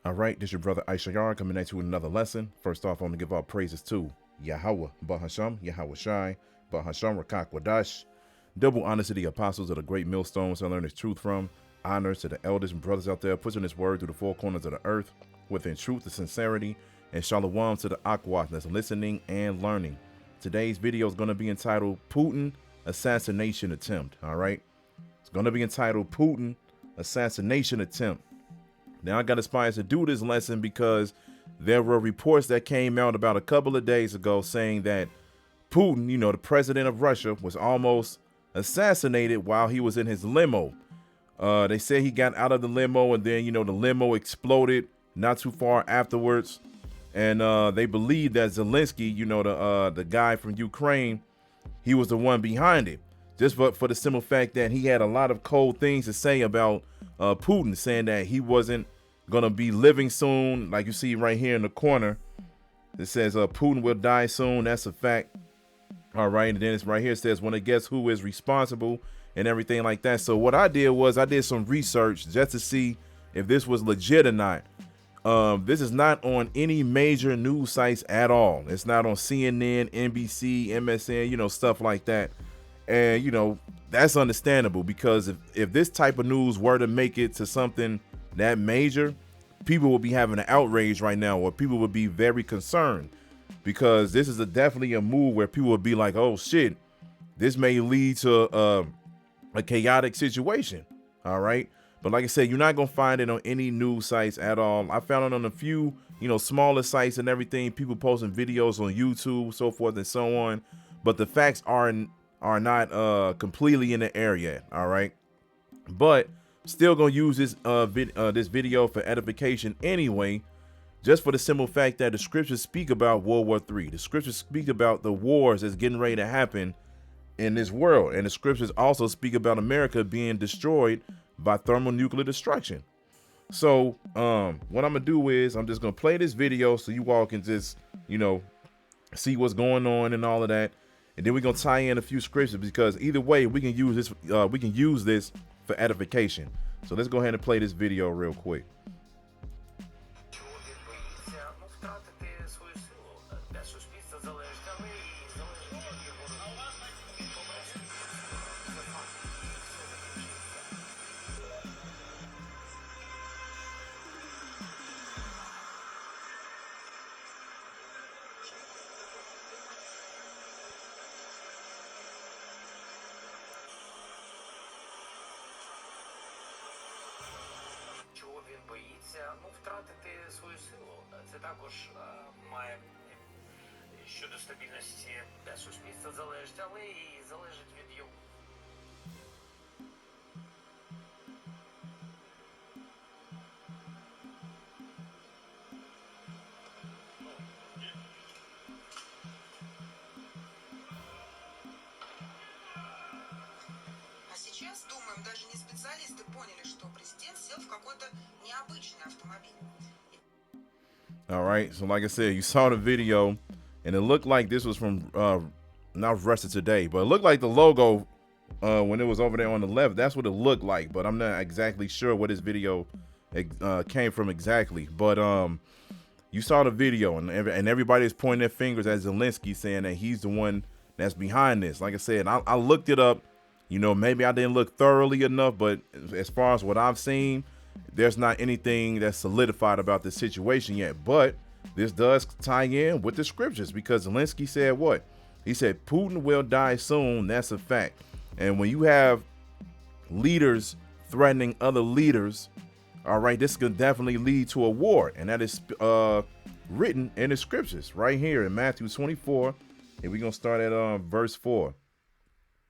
All right, this is your brother Issachar coming at you with another lesson. First off, I'm going to give all praises to Yahweh, Bahasham, Yahweh Shai, Bahasham, Rakak Wadash. Double honor to the apostles of the great millstones I learned this truth from. Honor to the elders and brothers out there pushing this word through the four corners of the earth within truth and sincerity. And shalom to the Aquat that's listening and learning. Today's video is going to be entitled Putin Assassination Attempt. All right, it's going to be entitled Putin Assassination Attempt. Now, I got inspired to do this lesson because there were reports that came out about a couple of days ago saying that Putin, the president of Russia, was almost assassinated while he was in his limo. They say he got out of the limo and then, the limo exploded not too far afterwards. And they believe that Zelensky, the guy from Ukraine, he was the one behind it. Just for the simple fact that he had a lot of cold things to say about Putin, saying that he wasn't going to be living soon. Like you see right here in the corner, it says Putin will die soon. That's a fact. All right. And then it's right here. It says, want to guess who is responsible and everything like that. So what I did was I did some research just to see if this was legit or not. This is not on any major news sites at all. It's not on CNN, NBC, MSN, stuff like that. And, that's understandable because if this type of news were to make it to something that major, people will be having an outrage right now, or people would be very concerned because this is definitely a move where people would be like, oh, shit, this may lead to a chaotic situation. All right. But like I said, you're not going to find it on any news sites at all. I found it on a few, smaller sites and everything, people posting videos on YouTube, so forth and so on. But the facts are not completely in the air yet. All right. But still gonna use this this video for edification anyway, just for the simple fact that the scriptures speak about World War III. The scriptures speak about the wars that's getting ready to happen in this world. And the scriptures also speak about America being destroyed by thermonuclear destruction. So what I'm gonna do is I'm just gonna play this video so you all can just, see what's going on and all of that. And then we're gonna tie in a few scriptures because either way we can use this for edification. So let's go ahead and play this video real quick. Чого він боїться? Втратити свою силу. Це також має щодо стабільності суспільства залежить, але і залежить від його. А сейчас, думаем, даже не специалисты поняли, что президент сел в какой-то необычный автомобиль. All right, so like I said, you saw the video and it looked like this was from not Russia Today, but it looked like the logo when it was over there on the left. That's what it looked like, but I'm not exactly sure what this video came from exactly. But you saw the video and everybody's pointing their fingers at Zelensky, saying that he's the one that's behind this. Like I said, I looked it up. Maybe I didn't look thoroughly enough, but as far as what I've seen, there's not anything that's solidified about this situation yet. But this does tie in with the scriptures because Zelensky said what? He said, Putin will die soon. That's a fact. And when you have leaders threatening other leaders, all right, this could definitely lead to a war. And that is written in the scriptures right here in Matthew 24. And we're going to start at verse 4.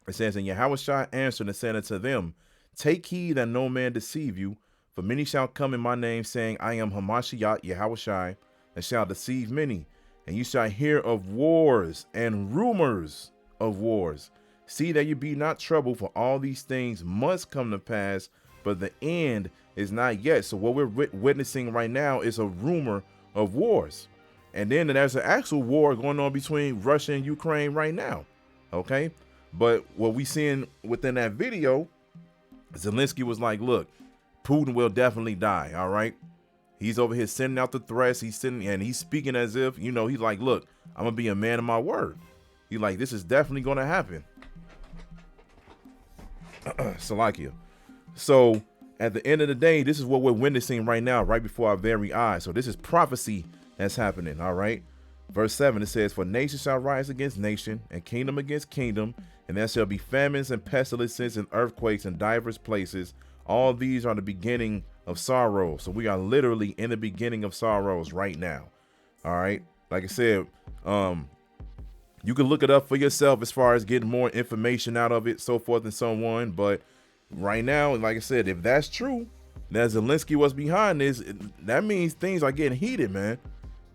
It says, and Yahushua answered and said unto them, take heed that no man deceive you, for many shall come in my name, saying, I am Hamashiach Yahushua, and shall deceive many. And you shall hear of wars and rumors of wars. See that you be not troubled, for all these things must come to pass, but the end is not yet. So what we're witnessing right now is a rumor of wars. And then there's an actual war going on between Russia and Ukraine right now. Okay. But what we seeing within that video, Zelensky was like, look, Putin will definitely die. All right. He's over here sending out the threats. He's sending, and he's speaking as if, you know, he's like, look, I'm gonna be a man of my word. He's like, this is definitely gonna happen. Salakia. So at the end of the day, this is what we're witnessing right now, right before our very eyes. So this is prophecy that's happening. All right. Verse 7, it says, for nation shall rise against nation, and kingdom against kingdom, and there shall be famines and pestilences and earthquakes in divers places. All these are the beginning of sorrow. So we are literally in the beginning of sorrows right now. All right. Like I said, you can look it up for yourself as far as getting more information out of it, so forth and so on. But right now, like I said, if that's true, that Zelensky was behind this, that means things are getting heated, man.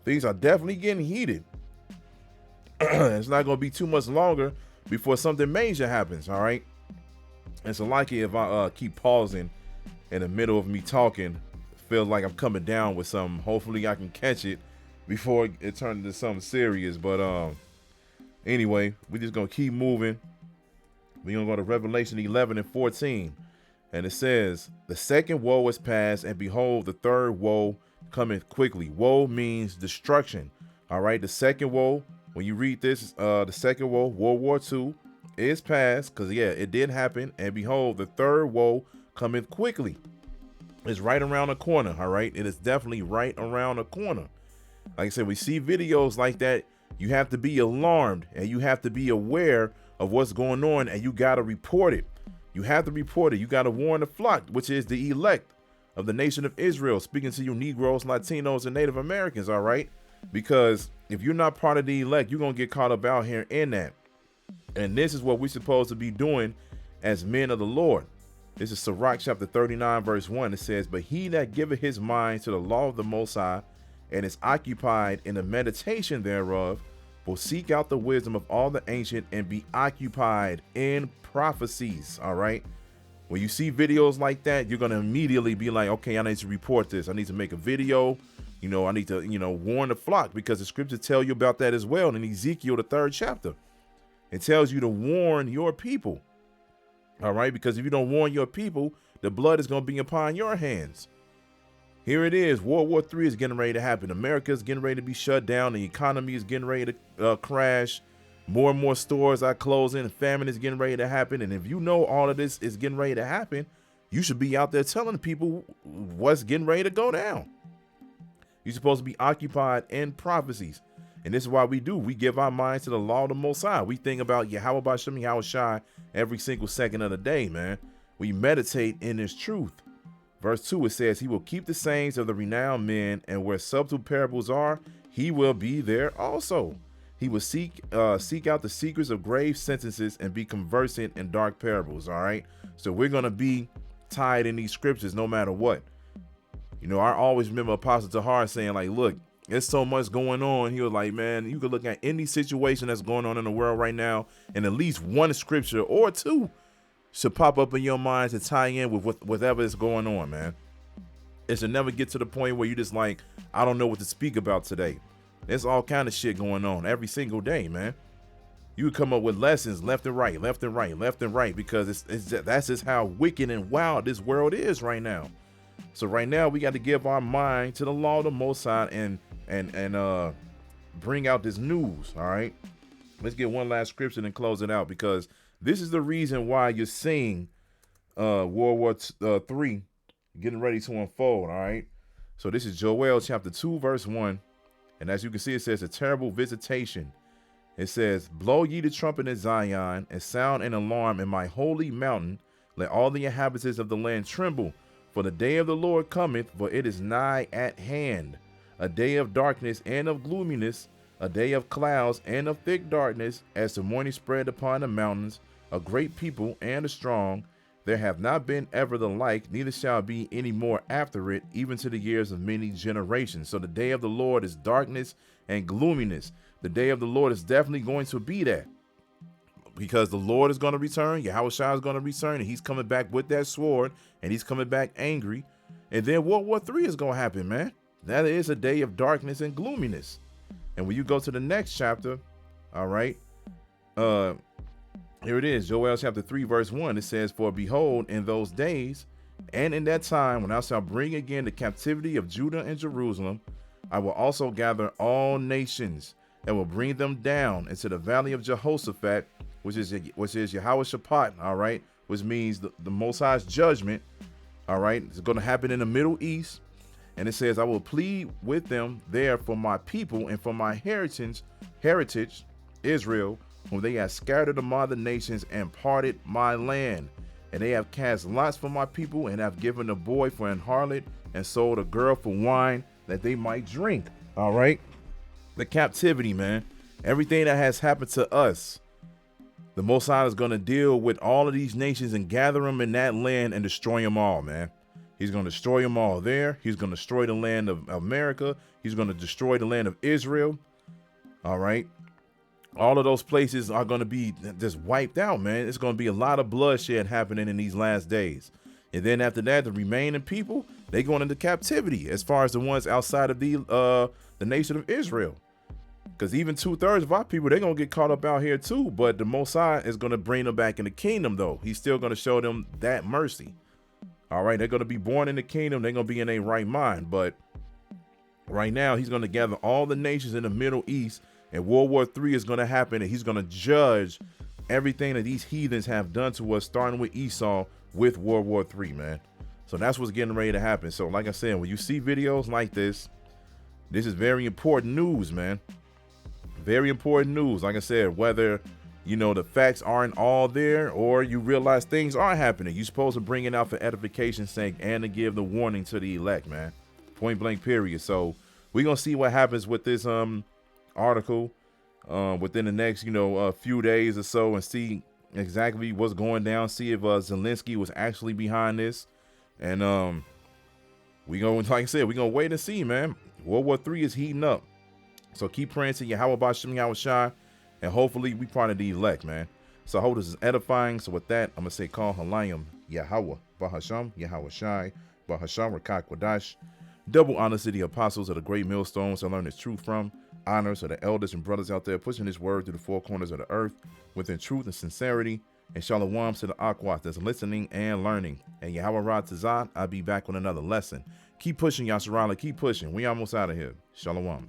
Things are definitely getting heated. It's not going to be too much longer before something major happens, all right? And so like if I keep pausing in the middle of me talking, feels like I'm coming down with something. Hopefully I can catch it before it turns into something serious. But anyway, we're just going to keep moving. We're going to go to Revelation 11 and 14. And it says, the second woe is past, and behold, the third woe cometh quickly. Woe means destruction. All right. The second woe, when you read this, the second woe, World War II, is past, because yeah, it did happen. And behold, the third woe cometh quickly. It's right around the corner. All right. It is definitely right around the corner. Like I said, we see videos like that. You have to be alarmed, and you have to be aware of what's going on, and you got to report it. You have to report it. You got to warn the flock, which is the elect of the nation of Israel, speaking to you Negroes, Latinos, and Native Americans, all right? Because if you're not part of the elect, you're going to get caught up out here in that. And this is what we're supposed to be doing as men of the Lord. This is Sirach chapter 39, verse 1. It says, but he that giveth his mind to the law of the Most High, and is occupied in the meditation thereof, will seek out the wisdom of all the ancient, and be occupied in prophecies, all right? When you see videos like that, you're going to immediately be like, okay, I need to report this. I need to make a video. You know, I need to, warn the flock, because the scriptures tell you about that as well. In Ezekiel, the 3rd chapter, it tells you to warn your people. All right. Because if you don't warn your people, the blood is going to be upon your hands. Here it is. World War III is getting ready to happen. America is getting ready to be shut down. The economy is getting ready to crash. More and more stores are closing. Famine is getting ready to happen. And if you know all of this is getting ready to happen, you should be out there telling people what's getting ready to go down. You're supposed to be occupied in prophecies. And this is why we do. We give our minds to the law of the Most High. We think about Yahweh Bashem, Yahweh Shai every single second of the day, man. We meditate in this truth. Verse 2, it says, he will keep the sayings of the renowned men, and where subtle parables are, he will be there also. He will seek out the secrets of grave sentences, and be conversant in dark parables. All right. So we're going to be tied in these scriptures no matter what. I always remember Apostle Tahar saying, like, look, there's so much going on. He was like, man, you could look at any situation that's going on in the world right now, and at least one scripture or two should pop up in your mind to tie in with whatever is going on, man. It should never get to the point where you just like, I don't know what to speak about today. There's all kind of shit going on every single day, man. You come up with lessons left and right, because that's just how wicked and wild this world is right now. So right now we got to give our mind to the law of the Most High and bring out this news. All right, let's get one last scripture and close it out, because this is the reason why you're seeing World War III getting ready to unfold. All right, so this is Joel chapter 2 verse 1, and as you can see, it says a terrible visitation. It says, blow ye the trumpet in Zion, and sound an alarm in my holy mountain. Let all the inhabitants of the land tremble. For the day of the Lord cometh, for it is nigh at hand. A day of darkness and of gloominess, a day of clouds and of thick darkness, as the morning spread upon the mountains, a great people and a strong. There have not been ever the like, neither shall be any more after it, even to the years of many generations. So the day of the Lord is darkness and gloominess. The day of the Lord is definitely going to be that, because the Lord is going to return. Yahweh Shai is going to return, and he's coming back with that sword, and he's coming back angry. And then World War III is going to happen, man. That is a day of darkness and gloominess. And when you go to the next chapter, all right, here it is, Joel chapter 3 verse 1. It says, for behold, in those days And in that time, when I shall bring again the captivity of Judah and Jerusalem, I will also gather all nations and will bring them down into the valley of Jehoshaphat, which is Yehoshaphat, all right, which means the Most High's judgment, all right. It's going to happen in the Middle East. And it says, I will plead with them there for my people and for my heritage, Israel, whom they have scattered among the nations and parted my land. And they have cast lots for my people and have given a boy for an harlot and sold a girl for wine that they might drink. All right. The captivity, man. Everything that has happened to us. The Most High is going to deal with all of these nations and gather them in that land and destroy them all, man. He's going to destroy them all there. He's going to destroy the land of America. He's going to destroy the land of Israel. All right. All of those places are going to be just wiped out, man. It's going to be a lot of bloodshed happening in these last days. And then after that, the remaining people, they going into captivity as far as the ones outside of the nation of Israel. Because even 2/3 of our people, they're going to get caught up out here too. But the Most High is going to bring them back in the kingdom, though. He's still going to show them that mercy. All right, they're going to be born in the kingdom. They're going to be in their right mind. But right now, he's going to gather all the nations in the Middle East, and World War III is going to happen, and he's going to judge everything that these heathens have done to us, starting with Esau with World War III, man. So that's what's getting ready to happen. So like I said, when you see videos like this is very important news, man. Very important news. Like I said, whether the facts aren't all there or you realize things are happening, you're supposed to bring it out for edification's sake and to give the warning to the elect, man. Point blank, period. So we're going to see what happens with this article within the next, few days or so, and see exactly what's going down. See if Zelensky was actually behind this. And like I said, we're going to wait and see, man. World War III is heating up. So keep praying to Yahweh Bashem Yahushai, and hopefully we part of the elect, man. So I hope this is edifying. So with that, I'm going to say, call Halayim Yahweh Bahasham Yahushai Bahasham Rachaa Quadash. Double honors to the apostles of the great millstones to learn this truth from. Honors to the elders and brothers out there pushing this word to the four corners of the earth within truth and sincerity. And shalom to the Aquas that's listening and learning. And Yahweh Rad Tazat, I'll be back with another lesson. Keep pushing, Yasharala. Keep pushing. We almost out of here. Shalom.